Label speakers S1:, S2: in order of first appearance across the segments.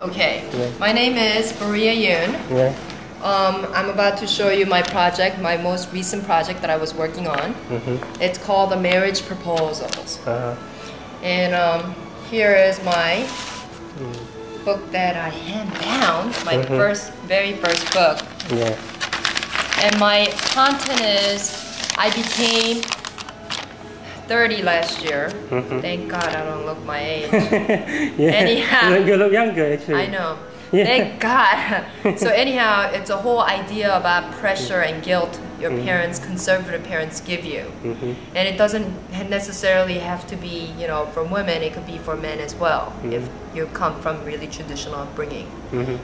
S1: Okay,
S2: Yeah.
S1: my name is Maria Yoon.
S2: Yeah.
S1: I'm about to show you my project, my most recent project that I was working on. It's called the Marriage Proposals. And here is my book that I hand bound, my very first book.
S2: Yeah.
S1: And my content is, I became 30 last year. Thank God I don't look my age.
S2: Yeah.
S1: Anyhow,
S2: You look younger actually.
S1: I know.
S2: Yeah.
S1: Thank God. So anyhow, it's a whole idea about pressure and guilt your parents, conservative parents, give you. And it doesn't necessarily have to be, you know, for women. It could be for men as well, if you come from really traditional upbringing.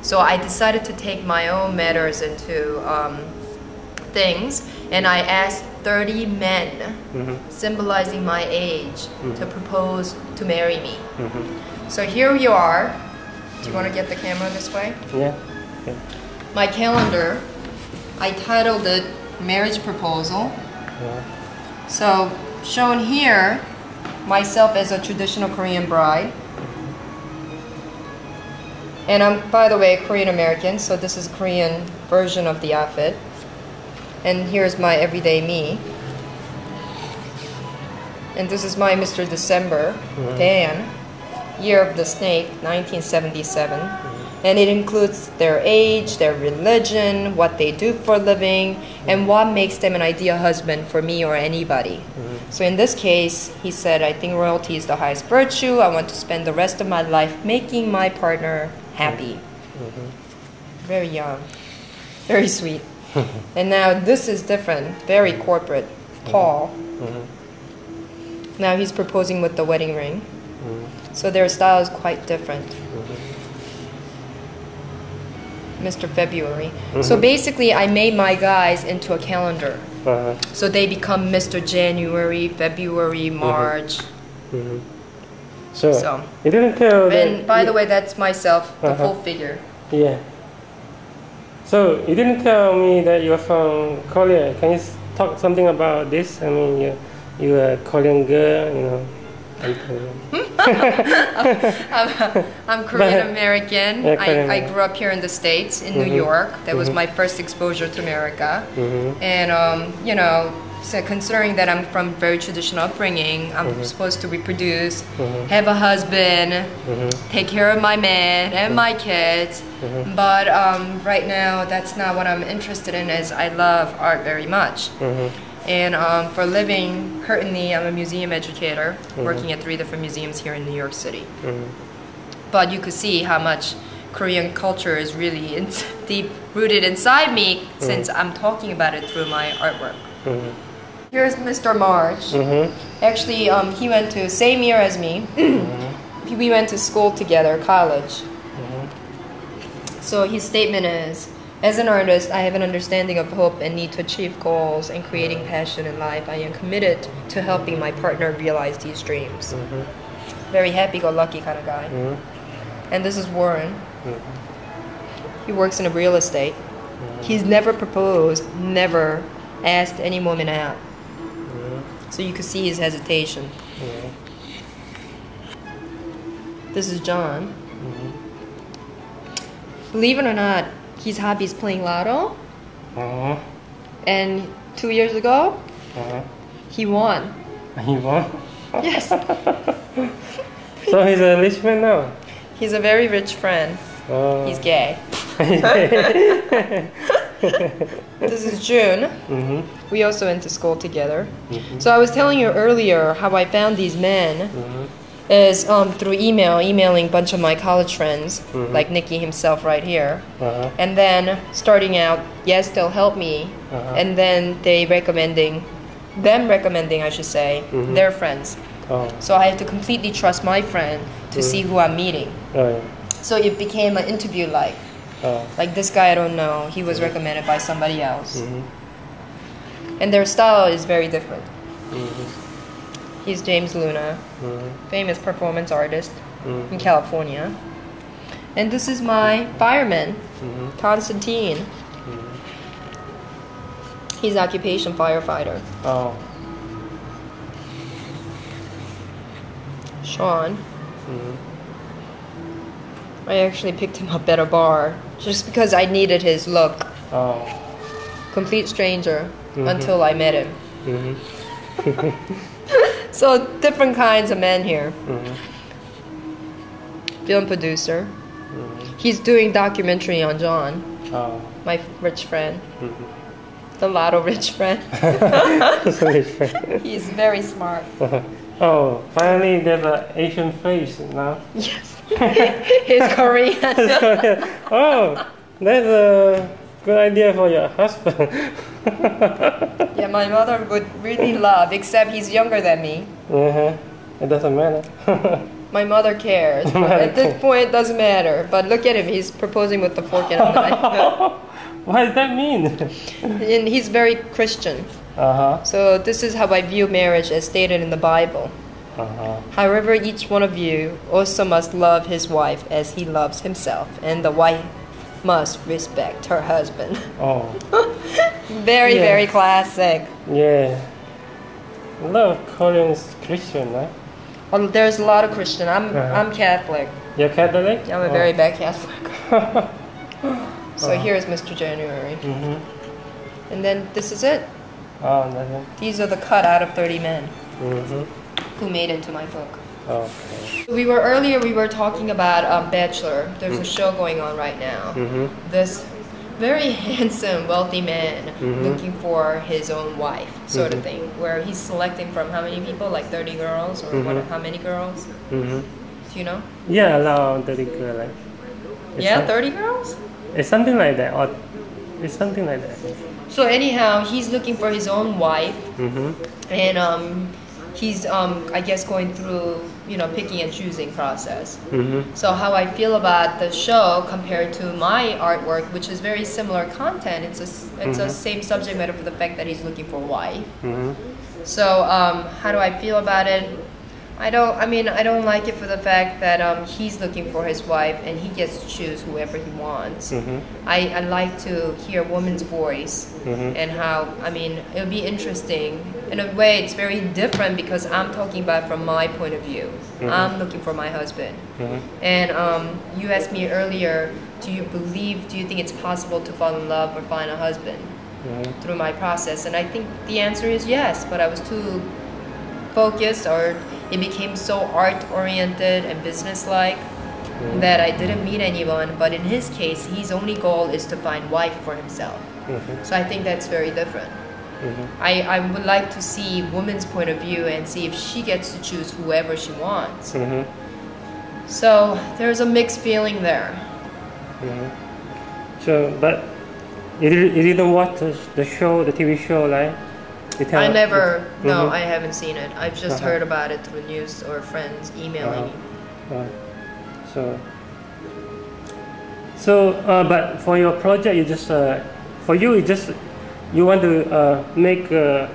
S1: So I decided to take my own matters into things, and I asked 30 men, symbolizing my age, to propose to marry me. So here you are. Do you want to get the camera this way?
S2: Yeah. Yeah.
S1: My calendar, I titled it Marriage Proposal.
S2: Yeah.
S1: So shown here, myself as a traditional Korean bride. And I'm, by the way, Korean American, so this is a Korean version of the outfit. And here's my everyday me. And this is my Mr. December, Dan, Year of the Snake, 1977. And it includes their age, their religion, what they do for a living, and what makes them an ideal husband for me or anybody. So in this case, he said, I think royalty is the highest virtue. I want to spend the rest of my life making my partner happy. Very young, very sweet. And now this is different, very corporate, tall. Now he's proposing with the wedding ring. So their style is quite different. Mr. February. So basically I made my guys into a calendar. So they become Mr. January, February, March.
S2: So you didn't tell
S1: And by the way, that's myself, the full figure.
S2: Yeah. So you didn't tell me that you're from Korea. Can you talk something about this? I mean, you're a Korean girl, you know.
S1: I'm Korean American.
S2: Yeah,
S1: I grew up here in the States, in New York. That was my first exposure to America. And you know, so considering that I'm from very traditional upbringing, I'm supposed to reproduce, have a husband, take care of my man and my kids. But right now, that's not what I'm interested in, as I love art very much. And for a living, currently I'm a museum educator, working at 3 different museums here in New York City. But you could see how much Korean culture is really deep rooted inside me, since I'm talking about it through my artwork. Here's Mr. March. Actually, he went to same year as me. We went to school together, college. So his statement is, as an artist, I have an understanding of hope and need to achieve goals and creating passion in life. I am committed to helping my partner realize these dreams. Very happy-go-lucky kind of guy. And this is Warren. He works in real estate. He's never proposed, never asked any woman out. So you could see his hesitation. This is John. Believe it or not, his hobby is playing lotto. And 2 years ago, he won.
S2: He won?
S1: Yes.
S2: So he's a rich man now?
S1: He's a very rich friend. He's gay. This is June. We also went to school together. So I was telling you earlier how I found these men is through emailing a bunch of my college friends, like Nikki himself right here. And then starting out, yes, they'll help me. And then them recommending, I should say, their friends. So I have to completely trust my friend to see who I'm meeting. So it became an interview like this guy I don't know, he was recommended by somebody else. And their style is very different. He's James Luna, famous performance artist in California. And this is my fireman, Constantine. He's occupation firefighter. Sean. I actually picked him up at a bar just because I needed his look.
S2: Oh.
S1: Complete stranger until I met him.
S2: Mm-hmm.
S1: So different kinds of men here. Film producer. He's doing documentary on John, my rich friend. The lotto rich friend.
S2: Rich friend.
S1: He's very smart.
S2: Oh, finally there's an Asian face now.
S1: Yes. He's Korean.
S2: Oh, that's a good idea for your husband.
S1: Yeah, my mother would really love, except he's younger than me.
S2: It doesn't matter.
S1: My mother cares. At this point, it doesn't matter. But look at him. He's proposing with the fork and a knife.
S2: What does that mean?
S1: And he's very Christian. So this is how I view marriage as stated in the Bible. However, each one of you also must love his wife as he loves himself, and the wife must respect her husband.
S2: Oh.
S1: Very classic.
S2: Yeah. A lot of Koreans Christian, right?
S1: Well, there's a lot of Christian. I'm Catholic.
S2: You're Catholic?
S1: I'm a very bad Catholic. So here's Mr. January. And then this is it.
S2: Oh, that's it.
S1: These are the cut out of 30 men who made it to my book.
S2: Okay.
S1: We were talking about Bachelor. There's a show going on right now. This very handsome, wealthy man looking for his own wife, sort of thing, where he's selecting from how many people, like 30 girls, or how many girls? Do you know?
S2: Yeah, around 30 girls. Like,
S1: yeah, 30 girls?
S2: It's something like that, or it's something like that.
S1: So anyhow, he's looking for his own wife, and he's, I guess, going through, picking and choosing process. So how I feel about the show compared to my artwork, which is very similar content, it's a same subject matter for the fact that he's looking for a wife. So how do I feel about it? I don't like it for the fact that he's looking for his wife and he gets to choose whoever he wants. I like to hear a woman's voice and how, it'll be interesting. In a way, it's very different because I'm talking about from my point of view. I'm looking for my husband. And you asked me earlier, do you think it's possible to fall in love or find a husband through my process? And I think the answer is yes, but I was too focused, or it became so art-oriented and business-like that I didn't meet anyone. But in his case, his only goal is to find wife for himself. So I think that's very different. I would like to see woman's point of view and see if she gets to choose whoever she wants. So there's a mixed feeling there.
S2: So, but you didn't watch the show, the TV show, right?
S1: I never, no, I haven't seen it. I've just heard about it through news or friends emailing me.
S2: But for your project, you just, you want to make a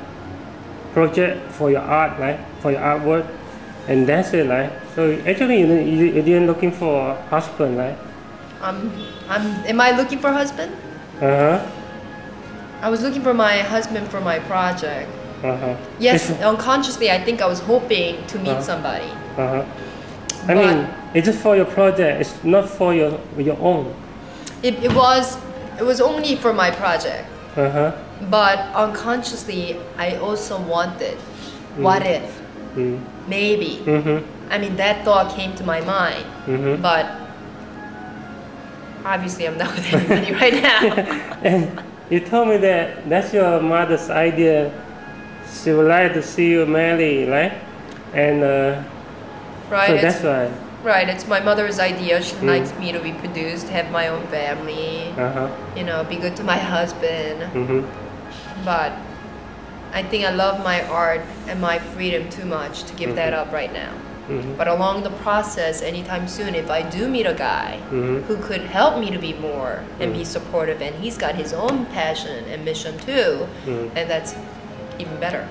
S2: project for your art, right? For your artwork, and that's it, right? So actually, you didn't looking for a husband, right?
S1: Am I looking for a husband? I was looking for my husband for my project. Yes, unconsciously, I think I was hoping to meet somebody.
S2: I mean, it's just for your project. It's not for your own.
S1: It was only for my project. But unconsciously, I also wanted. What if? Maybe. That thought came to my mind. But obviously, I'm not with anybody right now.
S2: You told me that that's your mother's idea. She would like to see you married, right? And
S1: right,
S2: so that's why.
S1: Right, it's my mother's idea. She likes me to be produced, have my own family, be good to my husband. But I think I love my art and my freedom too much to give that up right now. But along the process, anytime soon, if I do meet a guy who could help me to be more and be supportive, and he's got his own passion and mission too, and that's even better.